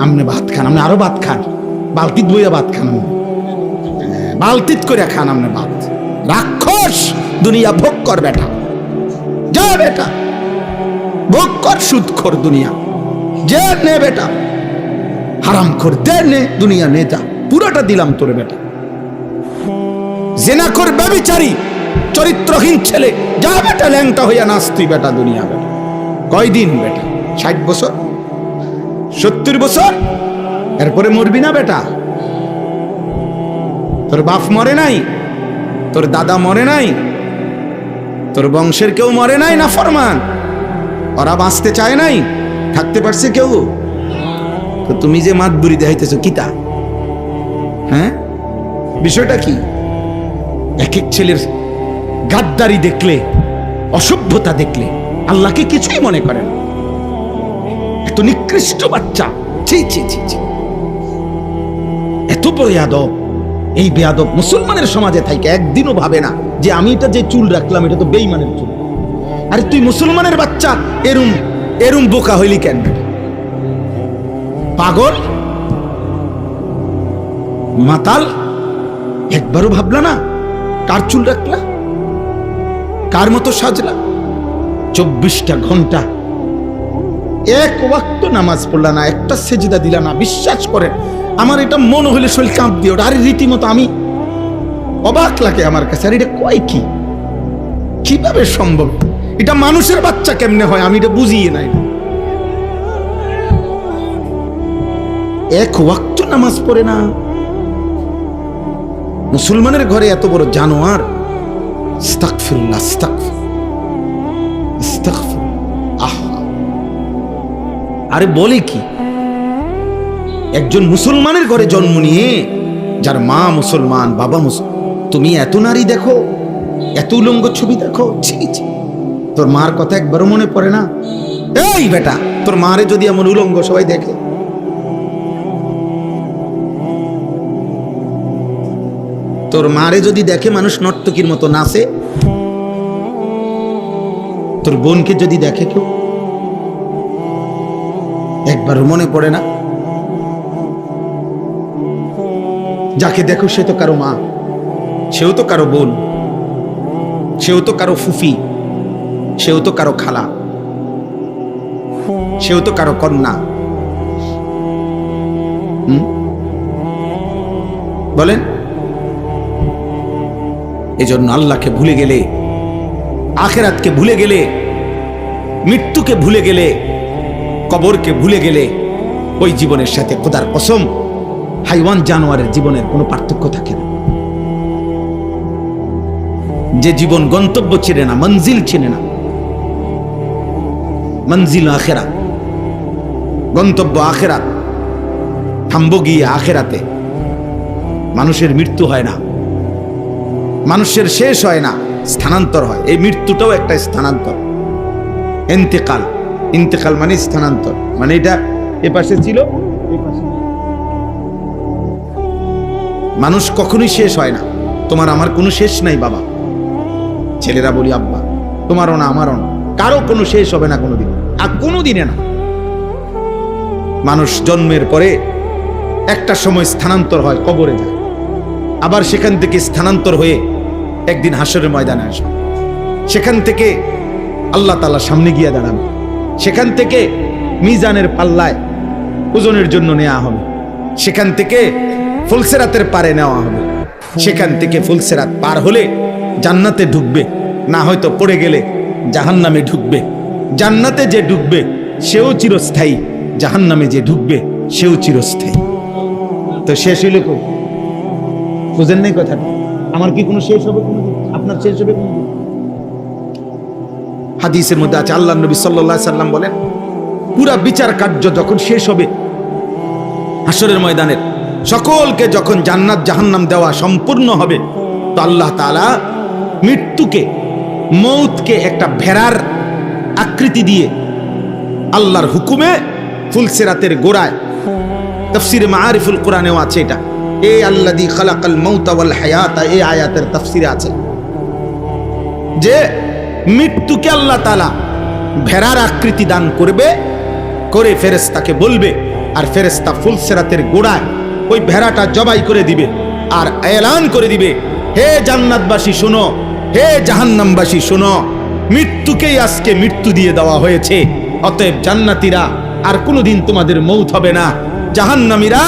আমনে ভাত খান, আপনি আরো ভাত খান, বালতিত বইয়া ভাত খান, বালতিত করে খান আমনে ভাত। রাক্ষস দুনিয়া ভোগ কর বেটা, যা বেটা ভোগ কর, সুদ কর দুনিয়া, যে নে বেটা, হারাম কর দে, নে দুনিয়া নে, যা পুরাটা দিলাম তোর বেটা। জেনা কর, ব্যভিচারী চরিত্রহীন ছেলে, যা বেটা ল্যাংটা হইয়া নাচ তুই বেটা দুনিয়া বেটা। কয়দিন বেটা? 60 বছর, 70 বছর, এরপরে মরবি না বেটা? তোর বাপ মরে নাই, তোর দাদা মরে নাই, তোর বংশের কেউ মরে নাই না ফরমান? ওরা বাঁচতে চায় নাই, থাকতে পারছে কেউ? তো তুমি যে মাতবুরি দেখাইতেছো কিতা? হ্যাঁ, বিষয়টা কি? এক এক ছেলের গাদ্দারি দেখলে, অসভ্যতা দেখলে আল্লাহকে কিছুই মনে করেন। এত নিকৃষ্ট বাচ্চা, ছি ছি ছি ছি, এত বেয়াদব। এই বেয়াদব মুসলমানের সমাজে থাকে একদিনও ভাবে না যে আমি এটা যে চুল রাখলাম এটা তো বেঈমানের চুল। আরে তুই মুসলমানের বাচ্চা, এরুম এরুম বোকা হইলি কেন? পাগল, মাতাল, একবারও ভাবলা না কার চুল রাখলা, কার মতো সাজলা? 24টা ঘন্টা এক ওয়াক্ত নামাজ পড়লা না, একটা সেজদা দিলা না। বিশ্বাস করে আমার এটা মনে হইলে শরীর কাঁপ দিয়ে ওটা। আরে রীতিমতো আমি অবাক লাগে আমার কাছে। আর এটা কয় কি, কিভাবে সম্ভব? এটা মানুষের বাচ্চা কেমনে হয় আমি এটা বুঝিয়ে নাই। এক ওয়াক্ত নামাজ পড়ে না, মুসলমানের ঘরে এত বড় জানোয়ার। আস্তাগফিরুল্লাহ, আহা, আরে বলে কি? একজন মুসলমানের ঘরে জন্ম নিয়ে, যার মা মুসলমান, বাবা মুসলমান, তুমি এত নারী দেখো, এত উলঙ্গ ছবি দেখো, ছি ছি। তোর মার কথা একবারও মনে পড়ে না? এই বেটা, তোর মারে যদি এমন উলঙ্গ সবাই দেখে, তোর মারে যদি দেখে মানুষ নর্তকীর মতো নাচে, তোর বোনকে যদি দেখে কেউ, একবার মনে পড়ে না? যাকে দেখো সে তো কারো মা, সেও তো কারো বোন, সেও তো কারো ফুফি, সেও তো কারো খালা, সেও তো কারো কন্যা। বলেন? এজন্য আল্লাহকে ভুলে গেলে, আখিরাতকে ভুলে গেলে, মৃত্যুকে ভুলে গেলে, কবরকে ভুলে গেলে, ওই জীবনের সাথে খোদার কসম হাইওয়ান জানোয়ারের জীবনের কোনো পার্থক্য থাকে না। যে জীবন গন্তব্য চিনে না, মঞ্জিল চিনে না, মঞ্জিল আখিরাত, গন্তব্য আখিরাত, থামবো গিয়ে আখিরাতে। মানুষের মৃত্যু হয় না, মানুষের শেষ হয় না, স্থানান্তর হয়। এই মৃত্যুটাও একটা স্থানান্তর, ইন্তেকাল। ইন্তেকাল মানে স্থানান্তর, মানে এটা এ পাশে ছিল, এই পাশে। মানুষ কখনোই শেষ হয় না। তোমার আমার কোনো শেষ নাই বাবা। ছেলেরা বলি আব্বা, তোমারও না আমারও না, কারো কোনো শেষ হবে না কোনোদিন, আর কোনোদিনে না। মানুষ জন্মের পরে একটা সময় স্থানান্তর হয়, কবরে যায়, আবার সেখান থেকে স্থানান্তর হয়ে একদিন হাসরের ময়দানে আসবে। সেখান থেকে আল্লাহ তাআলার সামনে গিয়ে দাঁড়াবে। সেখান থেকে মিজানের পাল্লায় ওজনের জন্য নেওয়া হবে। সেখান থেকে ফুলসেরাতের পারে নেওয়া হবে। সেখান থেকে ফুলসেরাত পার হলে জান্নাতে ঢুকবে, না হয়তো পড়ে গেলে জাহান্নামে ঢুকবে। জান্নাতে যে ঢুকবে সেও চিরস্থায়ী, জাহান্নামে যে ঢুকবে সেও চিরস্থায়ী। তো শেষ হইলে কই? বুঝেন নাই কথাটা? আমার কি কোনো শেষ হবে কোনোদিন? আপনার শেষ হবে কোনোদিন? হাদিসের মধ্যে আছে, আল্লাহ নবী সাল্লাল্লাহু আলাইহি সাল্লাম বলেন, পুরা বিচার কার্য যখন শেষ হবে, হাসরের ময়দানের সকলকে যখন জান্নাত জাহান্নাম দেওয়া সম্পূর্ণ হবে, তো আল্লাহ তাআলা মৃত্যুকে, মৌতকে একটা ভেড়ার আকৃতি দিয়ে আল্লাহর হুকুমে ফুলসিরাতের গোড়ায়, তাফসীরে মাআরিফুল কোরআনেও আছে এটা, এই আল্লাযী খালাকাল মাউতা ওয়াল হায়াতা, এই আয়াতের তাফসীরে আছে যে মৃত্যুকে আল্লাহ তাআলা ভেড়ার আকৃতি দান করবে। করে ফেরেশতাকে বলবে, আর ফেরেশতা ফুলসিরাতের গোড়ায় ওই ভেড়াটা জবাই করে দিবে আর এলান করে দিবে, হে জান্নাতবাসী শোনো, হে জাহান্নামবাসী শোনো, মৃত্যুকেই আজকে মৃত্যু দিয়ে দেওয়া হয়েছে। অতএব জান্নাতীরা আর কোনোদিন তোমাদের মৌত হবে না, জাহান্নামীরা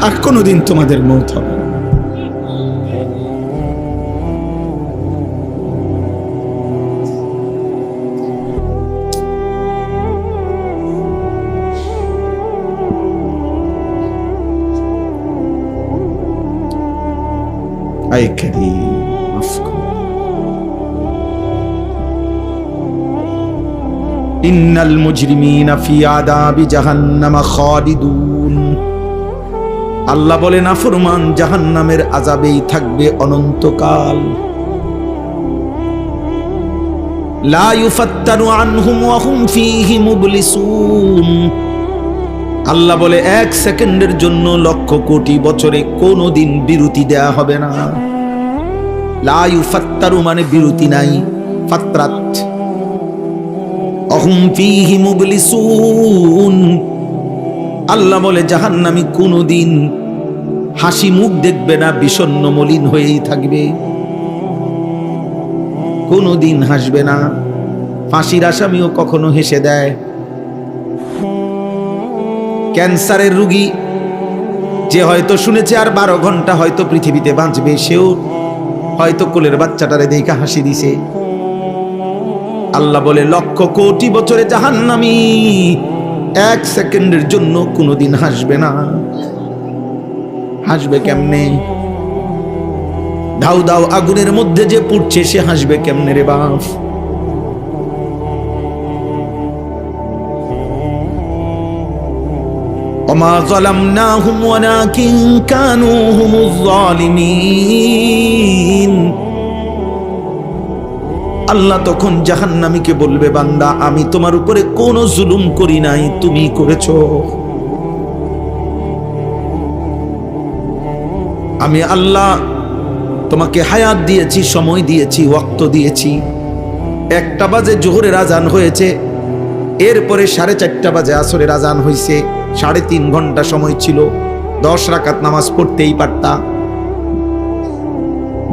আর কোনোদিন তোমাদের মৌত হবে না। আয় কারীম মাফ করো। ইন্নাল মুজরিমিনা ফি আযাবি জাহান্নাম খালিদুন। আল্লাহ বলে নাফরমান জাহান্নামের আযাবেই থাকবে অনন্তকাল। লা ইউফাত্তানু আনহুম ওয়া হুম ফীহি মুবলিসুন। আল্লাহ বলে এক সেকেন্ডের জন্য লক্ষ কোটি বছরে কোনোদিন বিরতি দেয়া হবে না। লা ইউফাত্তারু মানে বিরতি নাই, ফাতরাত। অহুম ফীহি মুবলিসুন। আল্লাহ বলে জাহান্নামী কোনোদিন হাসি মুখ দেখবে না, বিষণ্ণ মলিন হয়েই থাকবে, কোনোদিন হাসবে না। ফাঁসির আসামিও কখনো হেসে দেয়। ক্যান্সারের রোগী যে হয়তো শুনেছে আর 12 ঘন্টা হয়তো পৃথিবীতে বাঁচবে, সেও হয়তো কোলের বাচ্চাটারে দেখে হাসি দিছে। আল্লাহ বলে লক্ষ কোটি বছরে জাহান্নামী এক সেকেন্ডের জন্য কোনোদিন হাসবে না। হাসবে কেমনে? দাউ দাউ আগুনের মধ্যে যে পুড়ছে সে হাসবে কেমনে রে বাপ? وما ظلمناهم ولكن كانوا هم الظالمين। আল্লাহ তখন জাহান্নামীকে বলবে, বান্দা আমি তোমার উপরে কোনো জুলুম করি নাই, তুমি করেছো। আমি আল্লাহ তোমাকে হায়াত দিয়েছি, সময় দিয়েছি, ওয়াক্ত দিয়েছি। 1টা বাজে জোহরের আজান হয়েছে, এরপরে 4:30 বাজে আসরের আজান হয়েছে। 3.5 ঘন্টা সময় ছিল, 10 রাকাত নামাজ পড়তেই পারতা।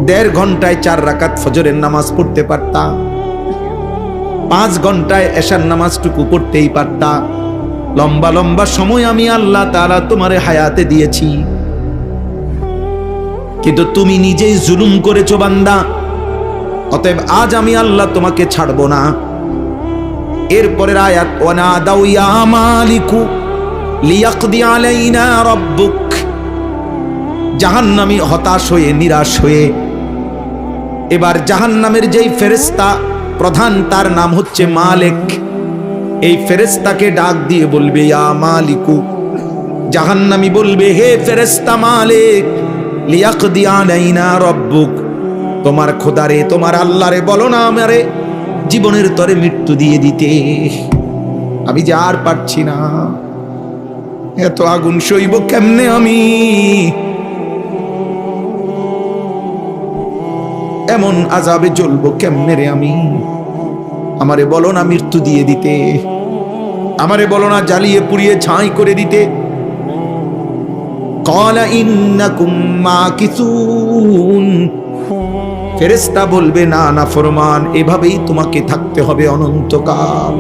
1.5 ঘন্টায় 4 রাকাত ফজরের নামাজ পড়তে পারতা। 5 ঘন্টায় এশার নামাজটুকু পড়তেই পারতা। লম্বা লম্বা সময় আমি আল্লাহ তাআলা তোমারে হায়াতে দিয়েছি, কিন্তু তুমি নিজেই জুলুম করেছো বান্দা। অতএব আজ আমি আল্লাহ তোমাকে ছাড়বো না। এরপরের আয়াত, ওয়ানাদাউ ইয়া মালিকু লিয়াকদি আলাইনা রাব্বুক। জাহান্নামী হতাশ হয়ে নিরাশ হয়ে এবার জাহান্নামের যেই ফেরেশতা প্রধান, তার নাম হচ্ছে মালিক, এই ফেরেশতাকে ডাক দিয়ে বলবে ইয়া মালিকু। জাহান্নামী বলবে, হে ফেরেশতা মালিক, লিয়াকদি আলাইনা রাব্বুক, তোমার খোদারে, তোমার আল্লাহরে বলো না আমারে জীবনের তরে মৃত্যু দিয়ে দিতে। আমি যে আর পারছি না, এত আগুন সইব কেমনে আমি? এমন আযাবে জ্বলবো কেমনে রে আমি? আমারে বলো না মৃত্যু দিয়ে দিতে, আমারে বলো না জ্বালিয়ে পুড়িয়ে ছাই করে দিতে। ক্বালা ইন্নাকুম মাকিসুন। ফেরেশতা বলবে, না না ফরমান, এভাবেই তোমাকে থাকতে হবে অনন্তকাল।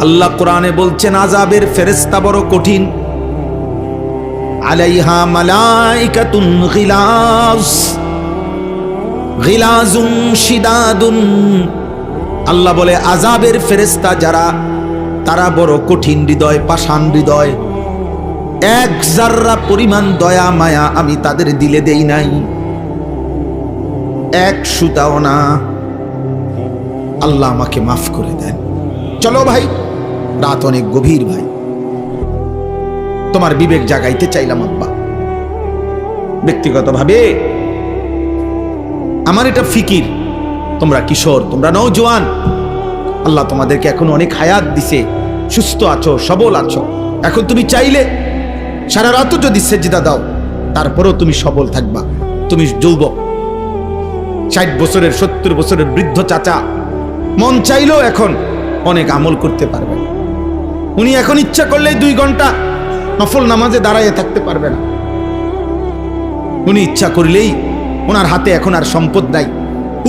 আল্লাহ কোরআনে বলছেন আযাবের ফেরেশতা বড় কঠিন। আলাইহা মালাইকাতুন গিলাজ গিলাজুন শিদাদুন। আল্লাহ বলে আযাবের ফেরেশতা যারা, তারা বড় কঠিন হৃদয়, পাষাণ হৃদয়। 1 জাররা পরিমাণ দয়া মায়া আমি তাদের দিলে দেই নাই, 1 সুতাও না। আল্লাহ আমাকে মাফ করে দেন। চলো ভাই, রাত অনেক গভীর ভাই, তোমার বিবেক জাগাইতে চাইলাম আব্বা। ব্যক্তিগতভাবে আমার এটা ফিকির, তোমরা কিশোর, তোমরা নওজোয়ান, আল্লাহ তোমাদেরকে এখন অনেক হায়াত দিছে, সুস্থ আছো, সবল আছো। এখন তুমি চাইলে সারা রাতও যদি সেজদা দাও, তারপরেও তুমি সবল থাকবা। তুমি যুবক, 60 বছরের 70 বছরের বৃদ্ধ চাচা, মন চাইলেও এখন অনেক আমল করতে পারবে না। উনি এখন ইচ্ছা করলেই 2 ঘন্টা নফল নামাজে দাঁড়াইয়ে থাকতে পারবে না। উনি ইচ্ছা করলেই, ওনার হাতে এখন আর সম্পদ নাই,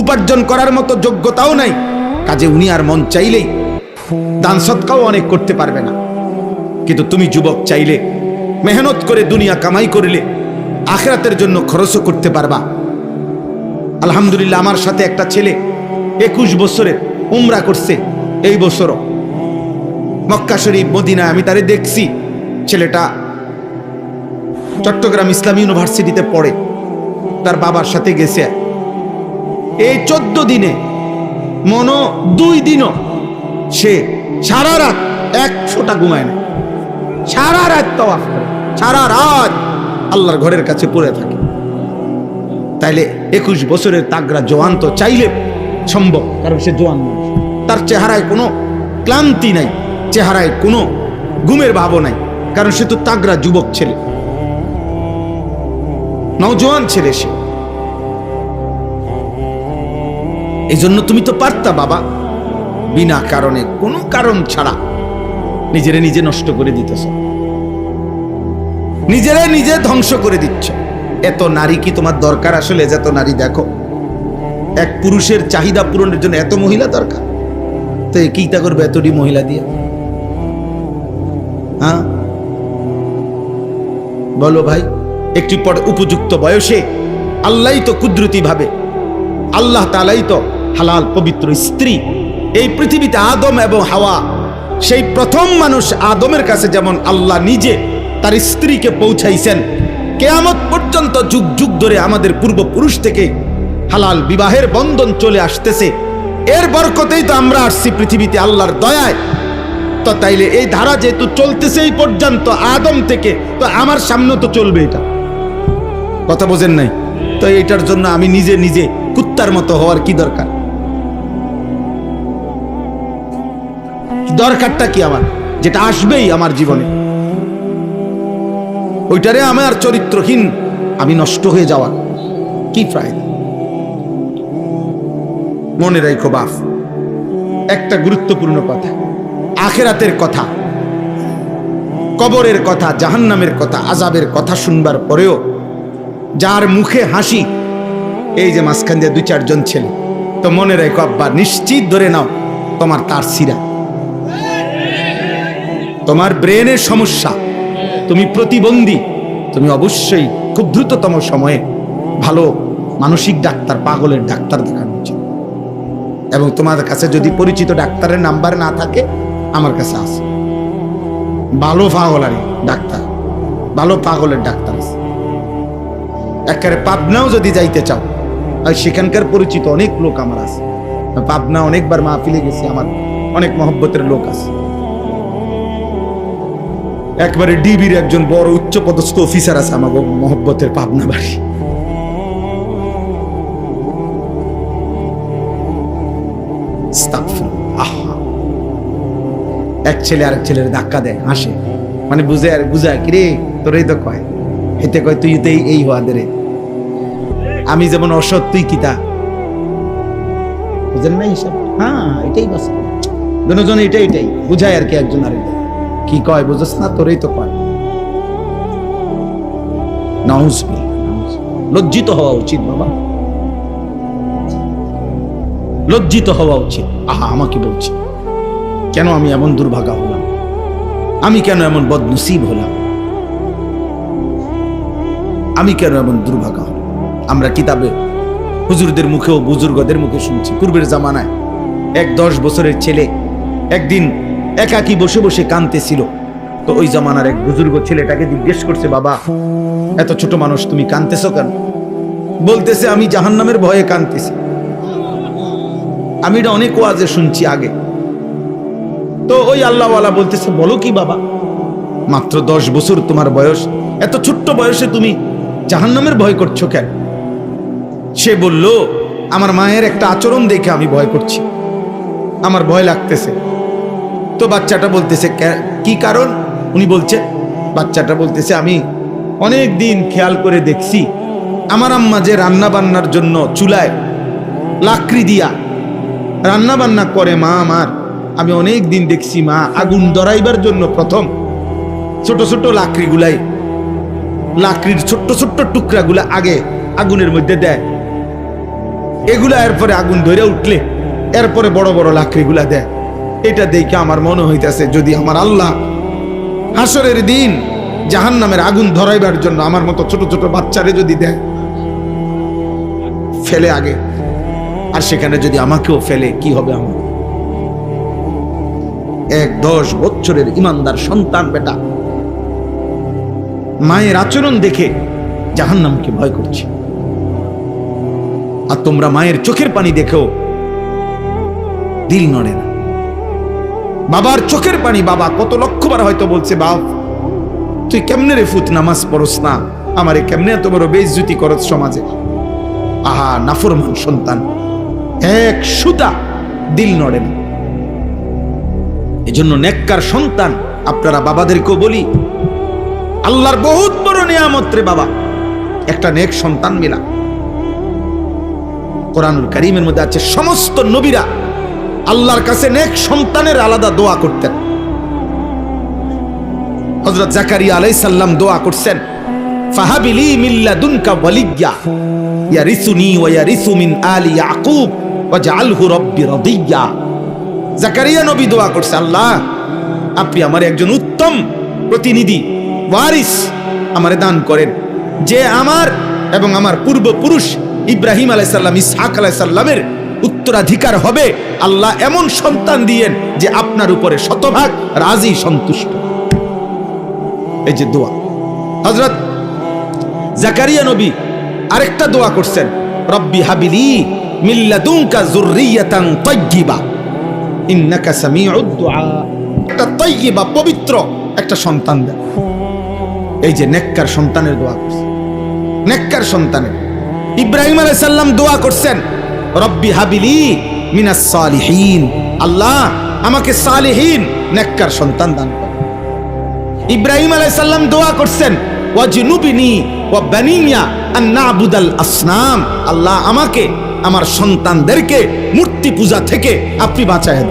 উপার্জন করার মতো যোগ্যতাও নাই, কাজে উনি আর মন চাইলেই দান সদকাও অনেক করতে পারবে না। কিন্তু তুমি যুবক চাইলে মেহনত করে দুনিয়া কামাই করলে আখিরাতের জন্য খরচও করতে পারবা। আলহামদুলিল্লাহ, আমার সাথে একটা ছেলে 21 বছরের উমরা করছে এই বছরও মক্কা শরীফ মদিনা। আমি তারে দেখছি, ছেলেটা চট্টগ্রাম ইসলামী ইউনিভার্সিটিতে পড়ে, তার বাবার সাথে গেছে। এই 14 দিনে 2 দিনও সে সারা রাত 1 ফোঁটা ঘুমায় না, সারা রাত তাওয়াফ করে, সারা রাত আল্লাহর ঘরের কাছে পড়ে থাকে। তাইলে 21 বছরের তাগড়া জওয়ান তো চাইলে সম্ভব, কারণ সে জওয়ান মানুষ, তার চেহারায় কোনো ক্লান্তি নাই, চেহারায় কোনো ঘুমের ভাবও নাই, কারণ সে তো তাগড়া যুবক ছেলে, নওজোয়ান ছেলে সে। এই জন্য তুমি তো পারতা বাবা, বিনা কারণে কোনো কারণ ছাড়া নিজেরে নিজে নষ্ট করে দিতেছ, নিজেরে নিজে ধ্বংস করে দিচ্ছ। এত নারী কি তোমার দরকার? আসলে যত নারী দেখো, এক পুরুষের চাহিদা পূরণের জন্য এত মহিলা দরকার, তো কিটা করবে এতটি মহিলা দিয়ে? হ্যাঁ বলো ভাই, একটি উপযুক্ত বয়সে আল্লাহ তো কুদরতি ভাবে, আল্লাহ তাআলাই তো হালাল পবিত্র স্ত্রী এই পৃথিবীতে আদম এবং হাওয়া, সেই প্রথম মানুষ আদমের কাছে যেমন আল্লাহ নিজে তার স্ত্রীকে পৌঁছাইছেন, কিয়ামত পর্যন্ত যুগ যুগ ধরে আমাদের পূর্বপুরুষ থেকে হালাল বিবাহের বন্ধন চলে আসতেছে। এর বরকতেই তো আমরা আসছি পৃথিবীতে আল্লাহর দয়ায়। তো তাইলে এই ধারা যেহেতু চলতেছে এই পর্যন্ত আদম থেকে, তো আমার সামনে তো চলবে, এটা কথা বোঝেন নাই? তো এটার জন্য আমি নিজে নিজে কুত্তার মতো হওয়ার কি দরকার? দরকারটা কি আমার? যেটা আসবেই আমার জীবনে, ওইটারে আমার চরিত্রহীন আমি নষ্ট হয়ে যাওয়া কি ফায়দা? মনে রাখো বাপ, একটা গুরুত্বপূর্ণ কথা, আখিরাতের কথা, কবরের কথা, জাহান্নামের কথা, আযাবের কথা শুনবার পরেও যার মুখে হাসি, এই যে মাঝখান দিয়ে 2-4 জন ছেলে, তো মনে রাখো আব্বা, নিশ্চিত ধরে নাও তোমার তার সিরা, তোমার ব্রেনের সমস্যা, তুমি প্রতিবন্ধী, তুমি অবশ্যই খুব দ্রুততম সময়ে ভালো মানসিক ডাক্তার, পাগলের ডাক্তার দেখানো উচিত। এবং তোমার কাছে যদি পরিচিত ডাক্তারের নাম্বার না থাকে, আমার কাছে আছে, ভালো পাগলারি ডাক্তার, ভালো পাগলের ডাক্তার আছে। একেবারে পাবনাও যদি যাইতে চাও, আর সেখানকার পরিচিত অনেক লোক আমার আছে, পাবনা অনেকবার মাহফিলে গেছি, আমার অনেক মহব্বতের লোক আছে। একবারে ডিবির একজন বড় উচ্চ পদস্থ অফিসার আছে আমার মহব্বতের, পাবনা বাড়ি। এক ছেলে আরেক ছেলের ধাক্কা দেয়, হাসে, মানে বুঝায় কিরে তোরই তো কয়, এতে কয় তুই তো এই হওয়া দে, আমি যেমন অসৎ তুই কিতা, বুঝেন না হিসাব? হ্যাঁ, এটাই বাস, দুজন এটাই বুঝায় আর কি, একজন আরেক কি কয় বুঝছ না, তোরই তো কয়। লজ্জিত হওয়া উচিত বাবা, লজ্জিত হওয়া উচিত। আহা, আমাকে বলছে কেন আমি এমন দুর্ভাগা হলাম, আমি কেন এমন বদনসিব হলাম, আমি কেন এমন দুর্ভাগা হলাম। আমরা কিতাবে হুজুরদের মুখেও বুজুর্গদের মুখে শুনছি, পূর্বের জামানায় এক 10 বছরের ছেলে একদিন একাকী বসে বসে কাঁদতেছিল। তো ওই জামানার এক বুজুর্গ ছেলেটাকে জিজ্ঞেস করছে, বাবা এত ছোট মানুষ তুমি কাঁদতেছো কেন? বলতেছে, আমি জাহান্নামের ভয়ে কাঁদতেছি। আমি এটা অনেক ওয়াজে শুনছি আগে। তো ওই আল্লাহওয়ালা বলতেছে, বলো কি বাবা, মাত্র 10 বছর তোমার বয়স, এত ছোট্ট বয়সে তুমি জাহান্নামের ভয় করছো কেন? সে বলল, আমার মায়ের একটা আচরণ দেখে আমি ভয় করছি, আমার ভয় লাগতেছে। তো বাচ্চাটা বলতেছে, কি কারণ? উনি বলছে, বাচ্চাটা বলতেছে, আমি অনেক দিন খেয়াল করে দেখছি আমার আম্মা যে রান্না বান্নার জন্য চুলায় লাকড়ি দিয়া রান্না বান্না করে, মা আমার আমি অনেক দিন দেখছি মা আগুন ধরাইবার জন্য প্রথম ছোট ছোট লাকড়ির ছোট্ট ছোট্ট টুকরাগুলা আগে আগুনের মধ্যে দেয়, এগুলা এরপরে আগুন ধরে উঠলে এরপরে বড় বড় লাকড়িগুলা দেয়। এটা দেখে আমার মনে হইতেছে যদি আমার আল্লাহ হাসরের দিন জাহান্নামের আগুন ধরাইবার জন্য আমার মতো ছোট ছোট বাচ্চারে যদি দেয় ফেলে আগে, আর সেখানে যদি আমাকেও ফেলে কি হবে আমার? 10 বছরের ইমানদার সন্তান বেটা মায়ের আচরণ দেখে জাহান্নামকে ভয় করছে, আর তোমরা মায়ের চোখের পানি দেখেও দিল নড়ে না। বাবার চোখের পানি, বাবা কত লক্ষবার হয়তো বলছে বাপ তুই কেমনে রে ফুত নামাজ পড়স না, আমারে কেমনে এত বড় বেইজ্জতি করছ সমাজে। আহা নাফরমান সন্তান, এক সুতা দিল নড়ে না। এজন্য নেককার সন্তান, আপনারা বাবাদেরকেও বলি আল্লাহর বহুত বড় নিয়ামত রে বাবা, একটা নেক সন্তান মিলা। কোরআনুল কারীমের মধ্যে আছে সমস্ত নবীরা আল্লাহর কাছে নেক সন্তানের আলাদা দোয়া করতেন। হযরত জাকারিয়া আলাইহিস সালাম দোয়া করছেন ফাহাবিলি মিন লাদুনকা ওয়ালিয়্যা ইয়ারিসুনি ওয়া ইয়ারিসু মিন আলি ইয়াকুব ওয়াজআলহু রাব্বি রাদিয়্যা। জাকারিয়া নবী দোয়া করছে, আল্লাহ আপনি আমার একজন উত্তম প্রতিনিধি ওয়ারিস আমারে দান করেন, যে আমার এবং আমার পূর্বপুরুষ ইব্রাহিম আলাইহিস সালাম, ইসহাক আলাইহিস সালামের উত্তরাধিকার হবে। আল্লাহ এমন সন্তান দিয়েন যে আপনার উপরে শতভাগ রাজি সন্তুষ্ট। এই যে দোয়া হযরত জাকারিয়া নবী আরেকটা দোয়া করছেন, রব্বি হাবিলি মিন লাদুনকা যুররিয়াতান তাইয়্যিবা ইন্নাকা সামিউদ দুআ। একটা তাইয়্যিবা পবিত্র একটা সন্তান দেন। এই যে নেককার সন্তানের দোয়া করছেন, নেককার সন্তানের। ইব্রাহিম আলাইহিস সালাম দোয়া করছেন রব্বি হাবিলি মিনাস সালিহিন, আল্লাহ আমাকে সালিহিন নেককার সন্তান দান করুন। ইব্রাহিম আলাইহিস সালাম দোয়া করছেন ওয়াজনুবিনি ওয়া বানিয়া আন না'বুদাল আসনাম, আল্লাহ আমাকে আমার সন্তানদেরকে মূর্তি পূজা থেকে আপনি বাঁচায় দেন।